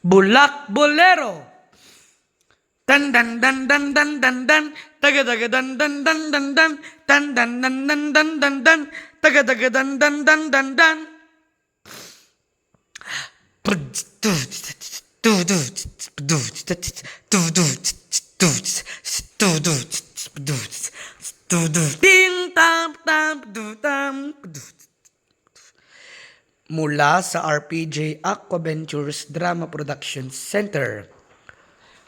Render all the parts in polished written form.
Bulak Bolero. Dan dan dan dan dan dan dan taga taga dan dan dan dan dan dan dan dan dan dan dan dan taga taga dan dan dan dan dan. Ting tam tam tam. Mula sa RPJ Aquaventures Drama Production Center,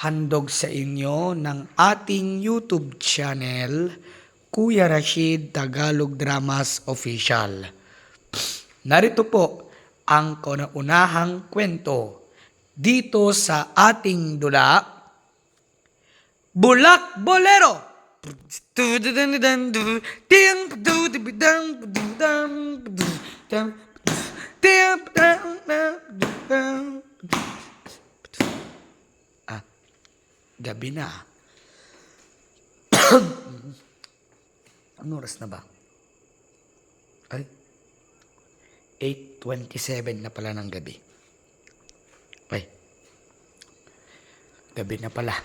handog sa inyo ng ating YouTube channel, Kuya Rashid Tagalog Dramas Official. Narito po ang kauna-unahang kwento dito sa ating dula, Bulak Bolero. Gabi na. Ano oras na ba? Ay, 8:27 na pala ng gabi. Ay, gabi na pala.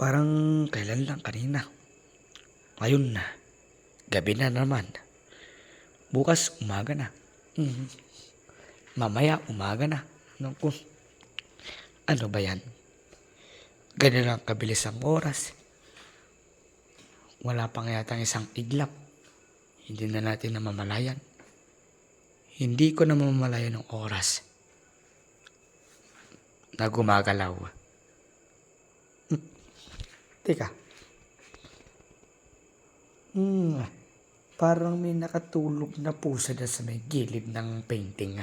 Parang kailan lang kanina. Ngayon na. Gabi na naman. Bukas umaga na. Mamaya umaga na. Ano ba yan? Ganun lang kabilis ang oras. Wala pang yatang isang iglap. Hindi na natin namamalayan. Hindi ko namamalayan ng oras na gumagalaw. Teka. Parang may nakatulog na pusa na sa may gilid ng painting.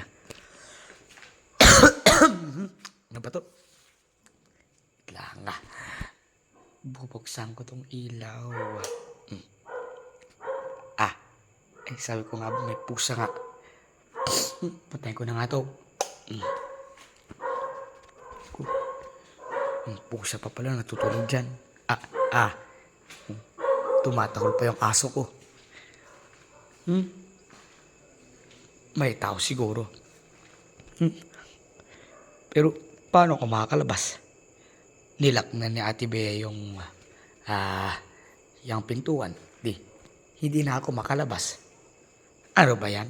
Ano ba to? Lang bubuksan ko tong ilaw. Sabi ko nga may pusa nga. Patayin ko na nga to. Pusa pa pala natutulog dyan. Tumatahol pa yung aso ko. May tao siguro. Pero paano ako makakalabas? Nilak na ni Ate Bea yung pintuan. Hindi na ako makalabas. Ano ba yan?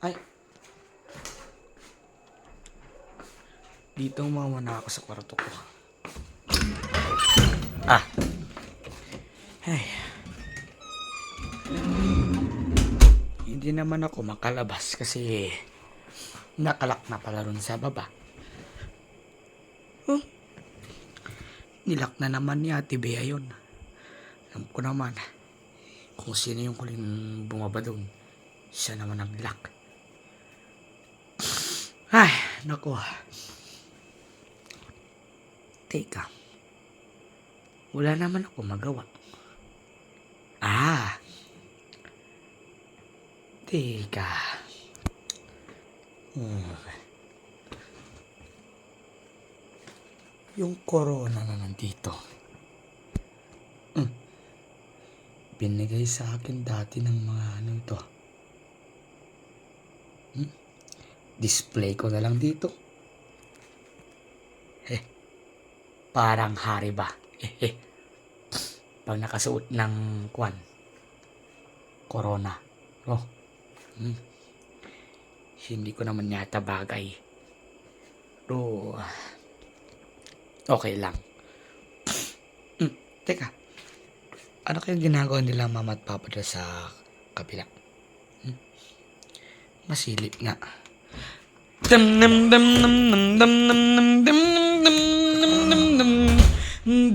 Ay. Dito muna ako sa kwarto ko. Ay. Hindi naman ako makalabas kasi nakalak na pala ron sa baba. Nilak na naman ni Ate Bea yun. Alam ko naman kung sino yung huling bumaba doon. Siya naman ang nilak. Ay, naku. Teka. Wala naman ako magawa. Teka. Yung corona na nandito. Binigay sa akin dati ng mga ito. Display ko na lang dito. Parang hari ba? Pag nakasuot ng corona. Hindi ko naman yata bagay. Pero okay lang. Teka. Ano kayong ginagawa nila mama at papa doon sa kabila? Masilip nga. Dam dam dam dam dam dam dam dam dam dam dam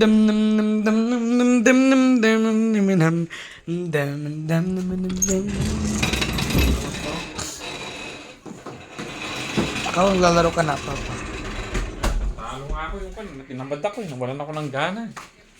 dam dam dam dam. Ikaw lalaro ka na, papa. Talo nga ako yung tinambad ako, nawalan ako ng gana.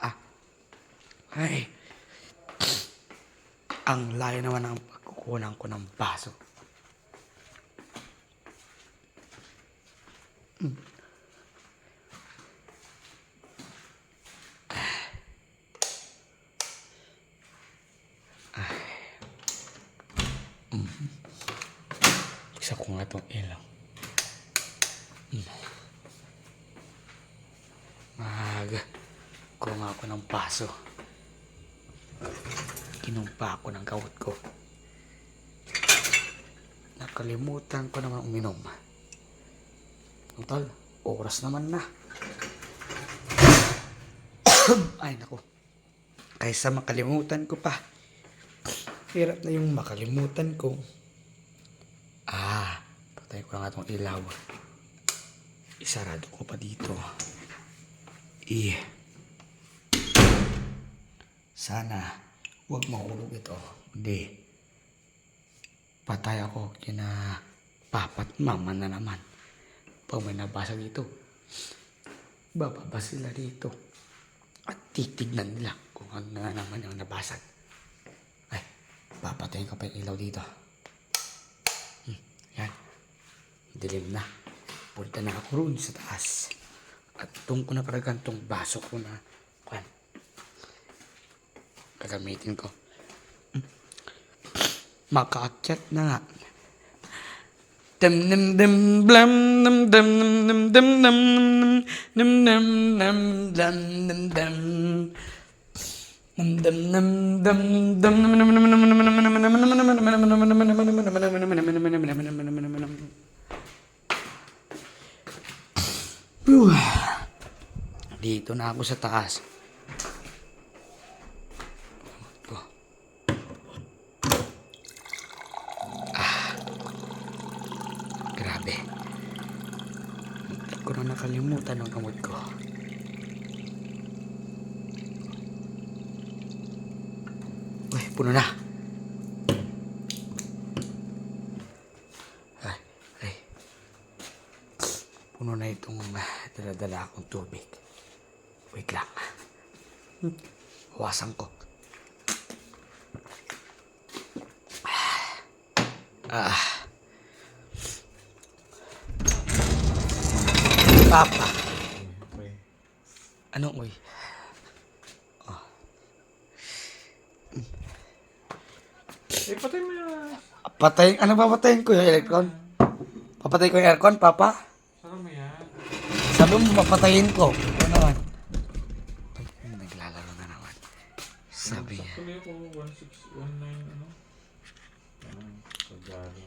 Ah, ay, ang layo naman ang pagkukunan ko ng baso. Buksan ko nga itong ilaw. Kuha ako ng baso. Kinumpa ako ng kawat ko. Nakalimutan ko naman uminom. Total, oras naman na. Ay, naku. Kaysa makalimutan ko pa. Hirap na yung makalimutan ko. Patay ko na nga itong ilaw. Isarado ko pa dito. Sana huwag mahulog ito. Hindi. Patay ako kina papa at mama na naman. Pag may nabasa dito, bababa sila dito. At titignan nila kung ano na naman yung nabasag. Ay, papatayin ko pa yung ilaw dito. Yan. Dilim na. Punta na ako roon sa taas. At doon ko na karaghan tong baso ko na gagamitin ko. Makaakyat na nga. Dam dam dam blam dam dam dam dam dam dam dam dam dam dam dam dam dam dam dam. Dito na ako sa taas. Grabe. Hindi ko na nakalimutan ang kamot ko. Uy, puno na. Ay. Puno na itong dala-dala akong tubig. Wait lang. Huwasan ko. Papa. Okay. Ano, uy? Patay mo yan. Patayin, ano papatayin ko yung electron? Papatayin ko yung aircon, Papa? Saka mo yan. Sabi mo, papatayin ko. Ano naman? Naglalaro na naman. Sabi niya. Tuloy ako 1619 ano? Pagdalo.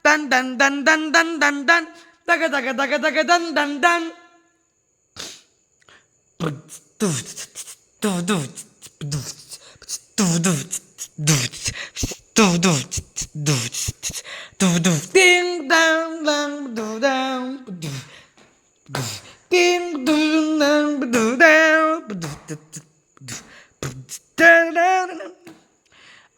dan dan dan dan dan dan dan, daga daga daga daga dan dan dan. Ding dang dang du dang ding dong dang du dang.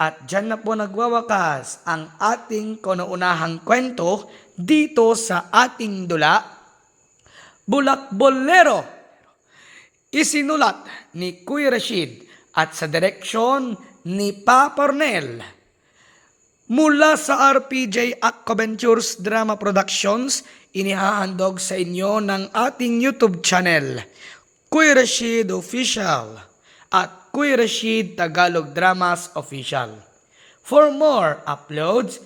At dyan na po nagwawakas ang ating kauna-unahang kwento dito sa ating dula, Bulak Bolero. Isinulat ni Kuya Rashid at sa direksyon ni Papa Ornel. Mula sa RPJ Aqua Ventures Drama Productions, inihahandog sa inyo ng ating YouTube channel, Kuya Rashid Official at Kuya Rashid Tagalog Dramas Official. For more uploads,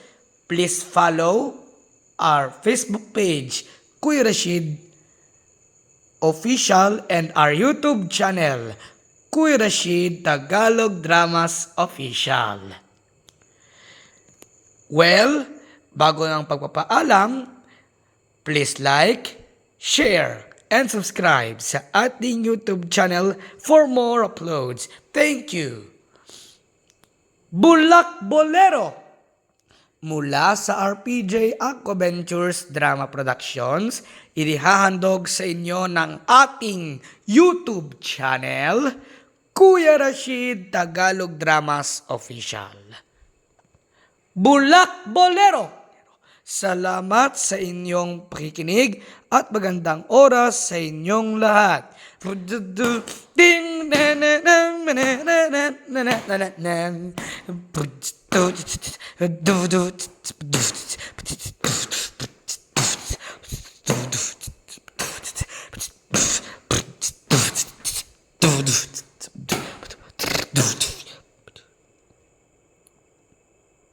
please follow our Facebook page, Kuya Rashid Official, and our YouTube channel, Kuya Rashid Tagalog Dramas Official. Well, bago ng pagpapaalam, please like, share, and subscribe sa ating YouTube channel for more uploads. Thank you! Bulak Bolero mula sa RPJ Aqua Ventures Drama Productions, inihahandog sa inyo ng ating YouTube channel, Kuya Rashid Tagalog Dramas Official. Bulak Bolero! Salamat sa inyong pakikinig at magandang oras sa inyong lahat. Ding